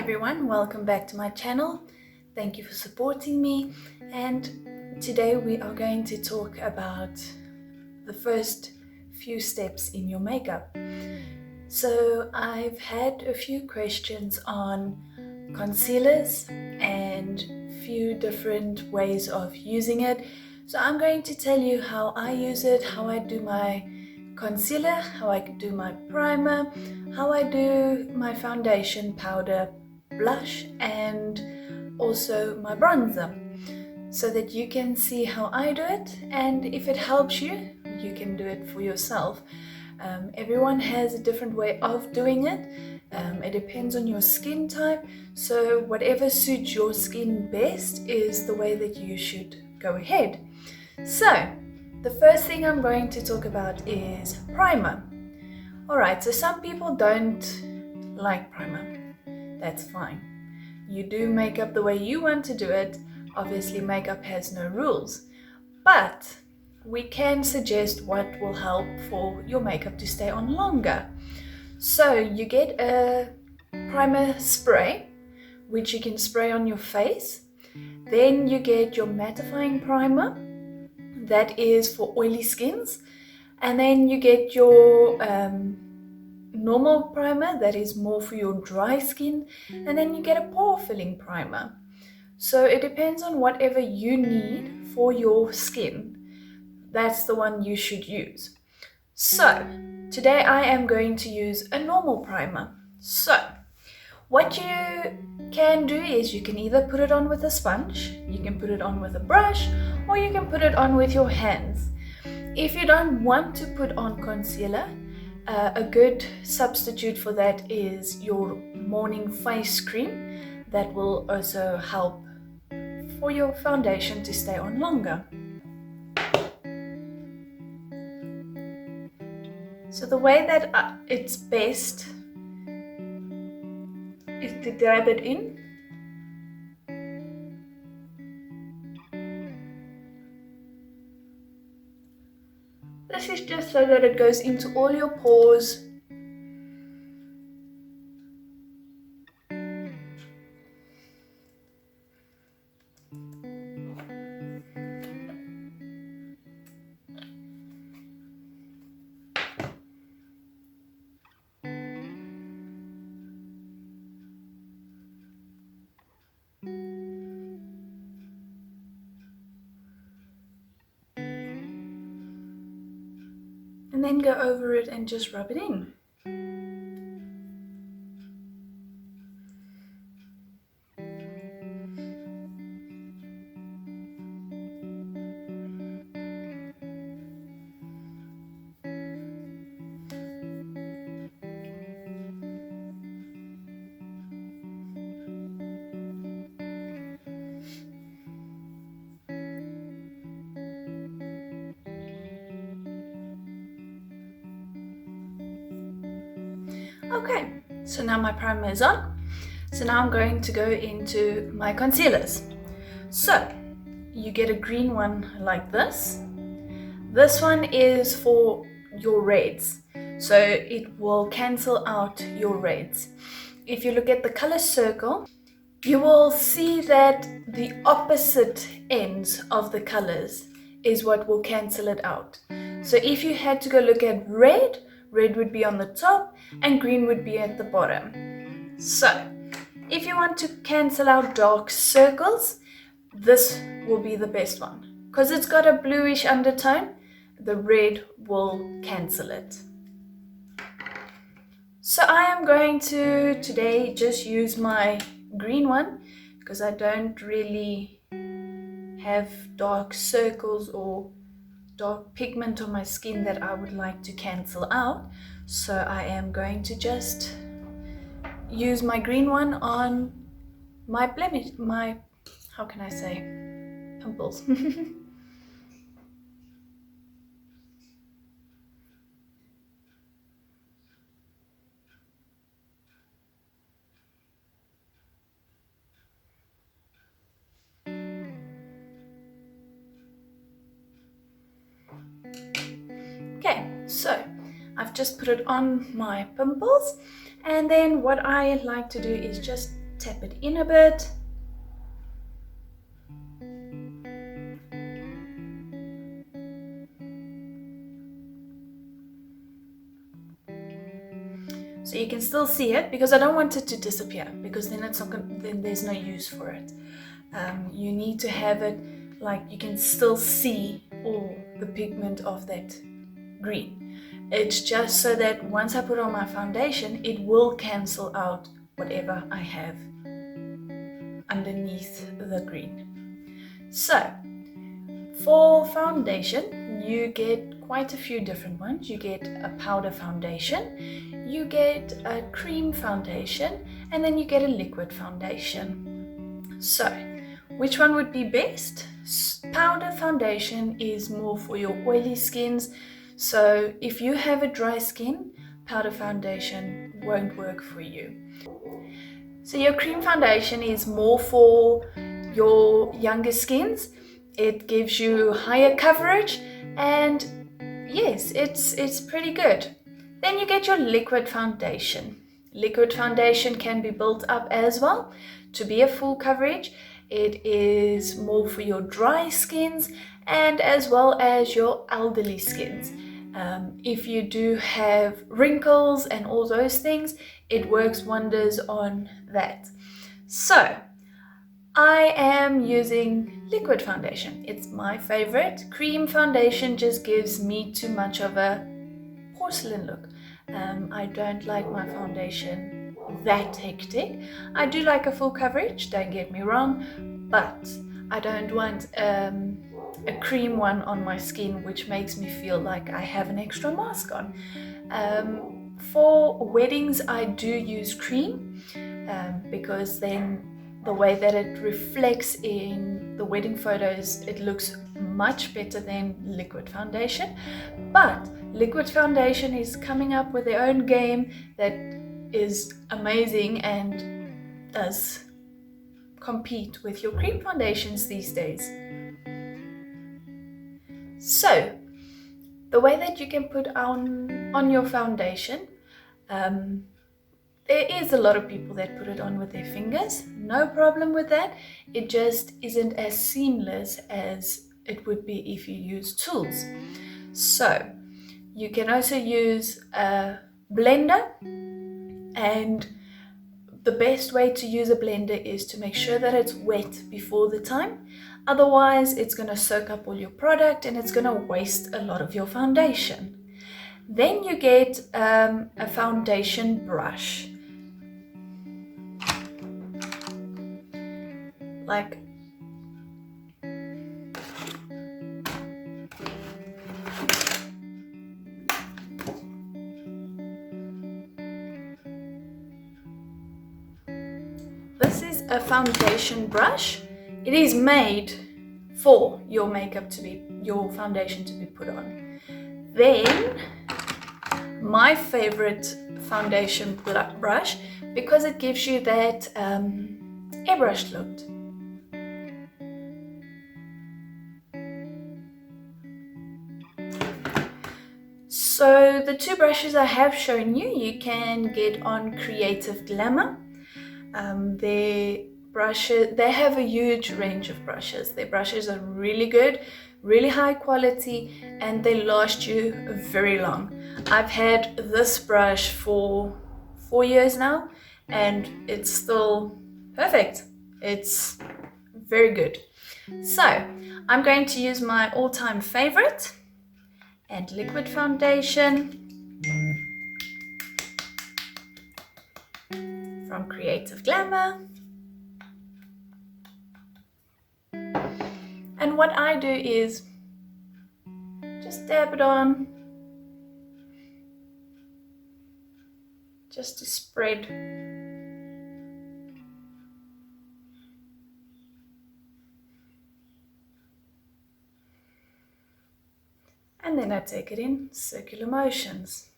everyone, welcome back to my channel. Thank you for supporting me, and today we are going to talk about the first few steps in your makeup. So I've had a few questions on concealers and few different ways of using it. So I'm going to tell you how I use it, how I do my concealer, how I do my primer, how I do my foundation, powder, blush, and also my bronzer, so that you can see how I do it, and if it helps you, you can do it for yourself. Everyone has a different way of doing it. It depends on your skin type, so whatever suits your skin best is the way that you should go ahead. So the first thing I'm going to talk about is primer. Alright, so some people don't like primer. That's fine. You do makeup the way you want to do it. Obviously, makeup has no rules. But we can suggest what will help for your makeup to stay on longer. So you get a primer spray, which you can spray on your face. Then you get your mattifying primer. That is for oily skins. And then you get your normal primer, that is more for your dry skin. And then you get a pore filling primer. So it depends on whatever you need for your skin. That's the one you should use. So today I am going to use a normal primer. So what you can do is you can either put it on with a sponge, you can put it on with a brush, or you can put it on with your hands. If you don't want to put on concealer, a good substitute for that is your morning face cream. That will also help for your foundation to stay on longer. So the way that it's best is to dab it in. This is just so that it goes into all your pores. And then go over it and just rub it in. Okay, so now my primer is on. So now I'm going to go into my concealers. So you get a green one like this. This one is for your reds, so it will cancel out your reds. If you look at the color circle, you will see that the opposite ends of the colors is what will cancel it out. So if you had to go look at red, red would be on the top and green would be at the bottom. So if you want to cancel out dark circles, this will be the best one. Because it's got a bluish undertone, the red will cancel it. So I am going to today just use my green one because I don't really have dark circles or dark pigment on my skin that I would like to cancel out. So I am going to just use my green one on my blemish, how can I say, pimples. Okay, so I've just put it on my pimples, and then what I like to do is just tap it in a bit. So you can still see it, because I don't want it to disappear, because then it's not then there's no use for it. You need to have it like you can still see all the pigment of that green. It's just so that once I put on my foundation, it will cancel out whatever I have underneath the green. So for foundation, you get quite a few different ones. You get a powder foundation, you get a cream foundation, and then you get a liquid foundation. So which one would be best? Powder foundation is more for your oily skins. So if you have a dry skin, powder foundation won't work for you. So your cream foundation is more for your younger skins. It gives you higher coverage, and yes, it's pretty good. Then you get your liquid foundation. Liquid foundation can be built up as well to be a full coverage. It is more for your dry skins and as well as your elderly skins. If you do have wrinkles and all those things, it works wonders on that. So I am using liquid foundation. It's my favorite. Cream foundation just gives me too much of a porcelain look. I don't like my foundation that hectic. I do like a full coverage, don't get me wrong, but I don't want a cream one on my skin which makes me feel like I have an extra mask on. For weddings I do use cream because then the way that it reflects in the wedding photos, it looks much better than liquid foundation. But liquid foundation is coming up with their own game that is amazing and does compete with your cream foundations these days. So the way that you can put on your foundation, there is a lot of people that put it on with their fingers. No problem with that. It just isn't as seamless as it would be if you use tools. So you can also use a blender, and the best way to use a blender is to make sure that it's wet before the time. Otherwise, it's going to soak up all your product and it's going to waste a lot of your foundation. Then you get a foundation brush. Like this is a foundation brush. It is made for your your foundation to be put on. Then my favorite foundation brush, because it gives you that airbrushed look. So the two brushes I have shown you, you can get on Creative Glamour. They have a huge range of brushes. Their brushes are really good, really high quality, and they last you very long. I've had this brush for 4 years now, and it's still perfect. It's very good. So I'm going to use my all-time favorite and liquid foundation from Creative Glamour. And what I do is just dab it on, just to spread. And then I take it in circular motions.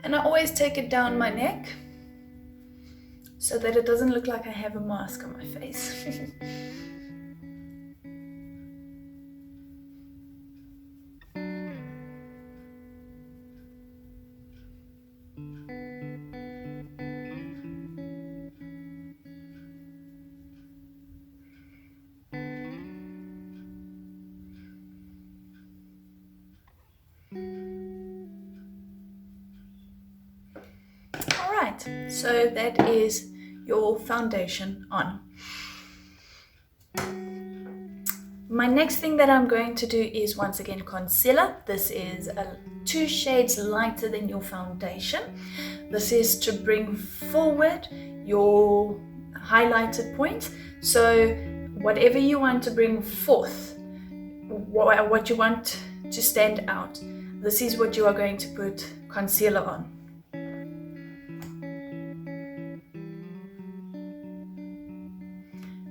And I always take it down my neck so that it doesn't look like I have a mask on my face. Alright, so that is your foundation on. My next thing that I'm going to do is once again concealer. This is 2 shades lighter than your foundation. This is to bring forward your highlighted points. So whatever you want to bring forth, what you want to stand out, this is what you are going to put concealer on.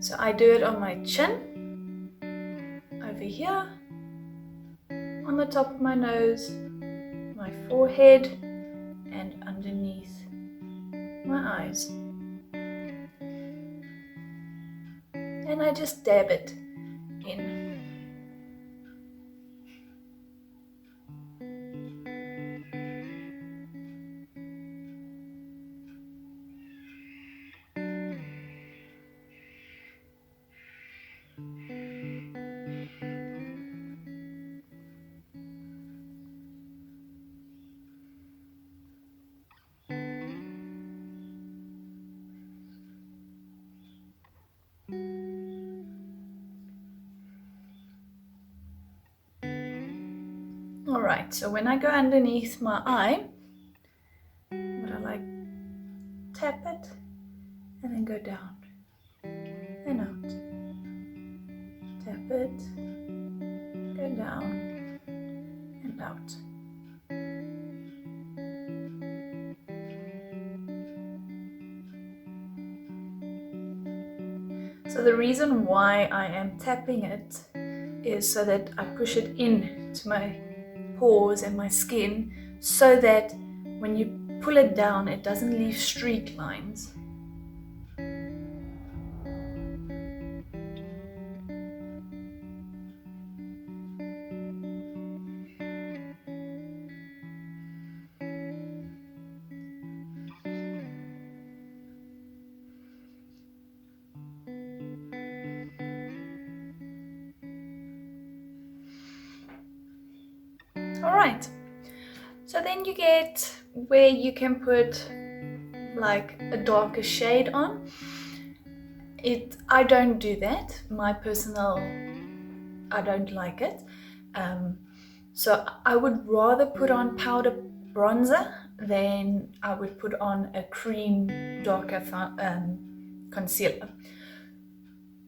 So I do it on my chin, over here, on the top of my nose, my forehead, and underneath my eyes. And I just dab it in. Alright, so when I go underneath my eye, I like tap it and then go down and out. Tap it, go down and out. So the reason why I am tapping it is so that I push it in to my pores and my skin, so that when you pull it down, it doesn't leave streak lines. Alright, so then you get where you can put like a darker shade on. I don't do that. I don't like it. So I would rather put on powder bronzer than I would put on a cream darker concealer.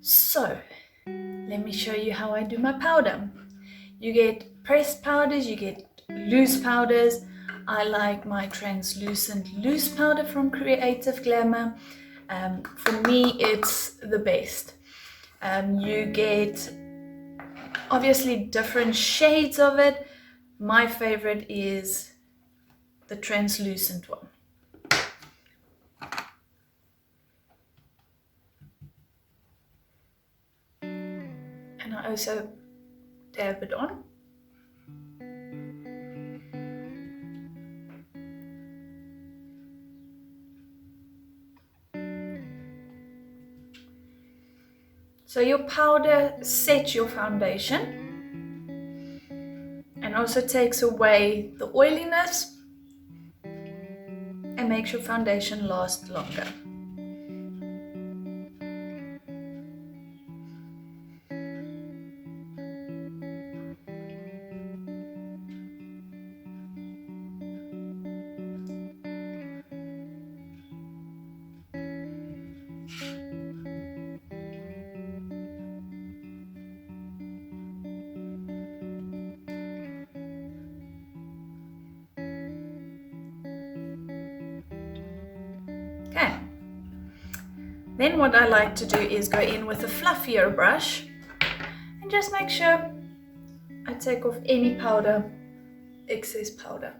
So let me show you how I do my powder. You get pressed powders, you get loose powders. I like my translucent loose powder from Creative Glamour. For me, it's the best. You get obviously different shades of it. My favorite is the translucent one. And I also dab it on. So your powder sets your foundation and also takes away the oiliness and makes your foundation last longer. Okay, then what I like to do is go in with a fluffier brush and just make sure I take off any powder, excess powder.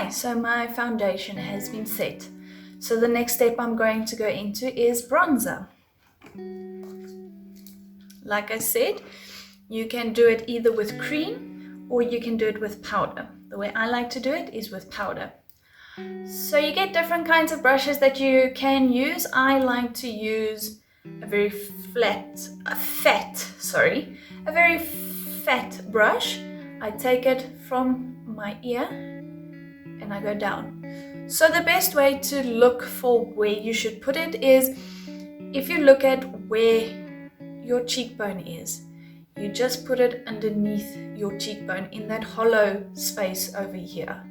Okay, so my foundation has been set. So the next step I'm going to go into is bronzer. Like I said, you can do it either with cream or you can do it with powder. The way I like to do it is with powder. So you get different kinds of brushes that you can use. I like to use a very fat brush. I take it from my ear and I go down. So the best way to look for where you should put it is if you look at where your cheekbone is, you just put it underneath your cheekbone in that hollow space over here.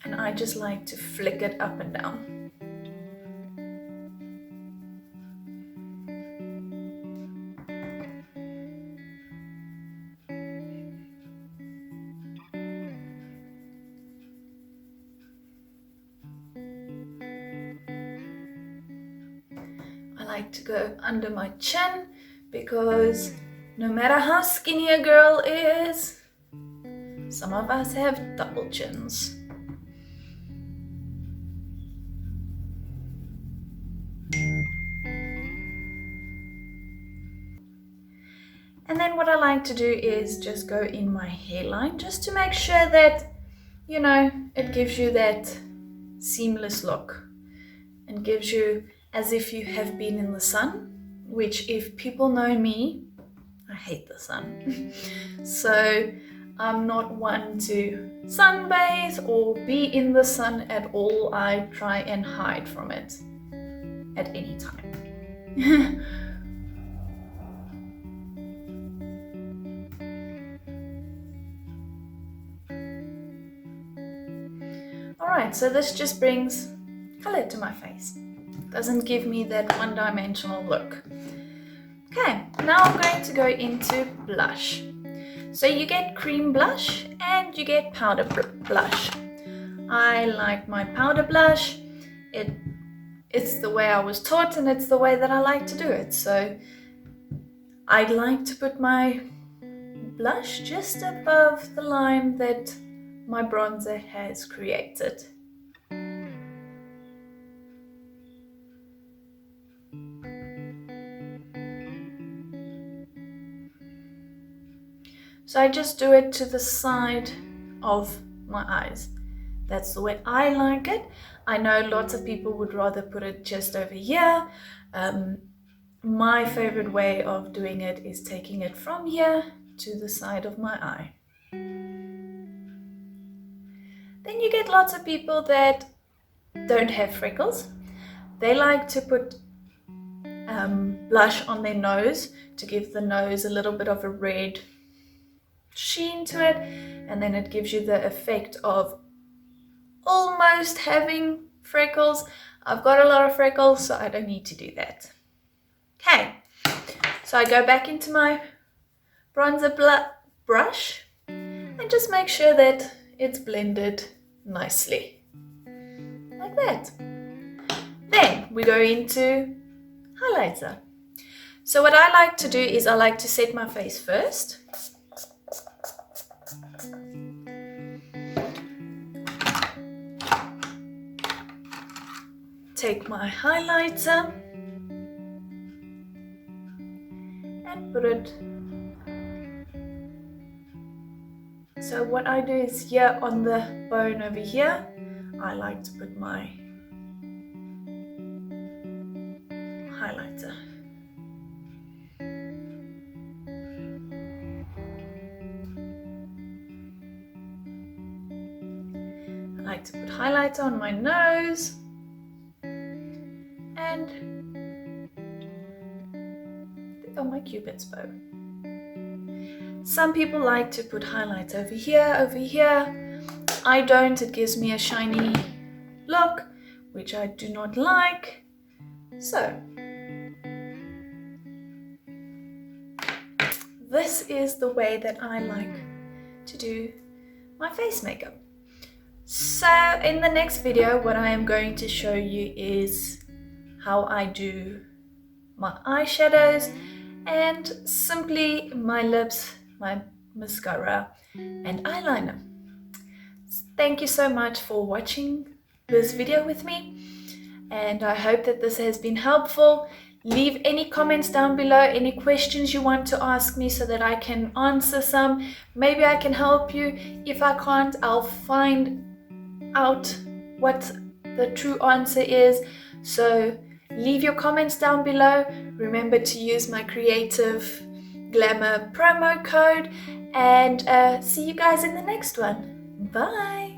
And I just like to flick it up and down. I like to go under my chin because no matter how skinny a girl is, some of us have double chins. And then what I like to do is just go in my hairline just to make sure that, you know, it gives you that seamless look and gives you as if you have been in the sun, which if people know me, I hate the sun. So I'm not one to sunbathe or be in the sun at all. I try and hide from it at any time. Alright, so this just brings color to my face. Doesn't give me that one-dimensional look. Okay, now I'm going to go into blush. So you get cream blush and you get powder blush. I like my powder blush. It's the way I was taught and it's the way that I like to do it. So I like to put my blush just above the line that my bronzer has created. So I just do it to the side of my eyes. That's the way I like it. I know lots of people would rather put it just over here. My favorite way of doing it is taking it from here to the side of my eye. Then you get lots of people that don't have freckles. They like to put blush on their nose to give the nose a little bit of a red sheen to it, and then it gives you the effect of almost having freckles. I've got a lot of freckles, so I don't need to do that. Okay, so I go back into my bronzer brush and just make sure that it's blended nicely, like that. Then we go into highlighter. So what I like to do is I like to set my face first. Take my highlighter and put it. So what I do is here on the bone over here, I like to put my highlighter. I like to put highlighter on my nose and on my Cupid's bow. Some people like to put highlights over here. I don't, it gives me a shiny look, which I do not like. So, this is the way that I like to do my face makeup. So, in the next video, what I am going to show you is how I do my eyeshadows and simply my lips, my mascara, and eyeliner. Thank you so much for watching this video with me, and I hope that this has been helpful. Leave any comments down below, any questions you want to ask me so that I can answer some. Maybe I can help you. If I can't, I'll find out what the true answer is. So leave your comments down below. Remember to use my Creative Glamour promo code, and see you guys in the next one. Bye!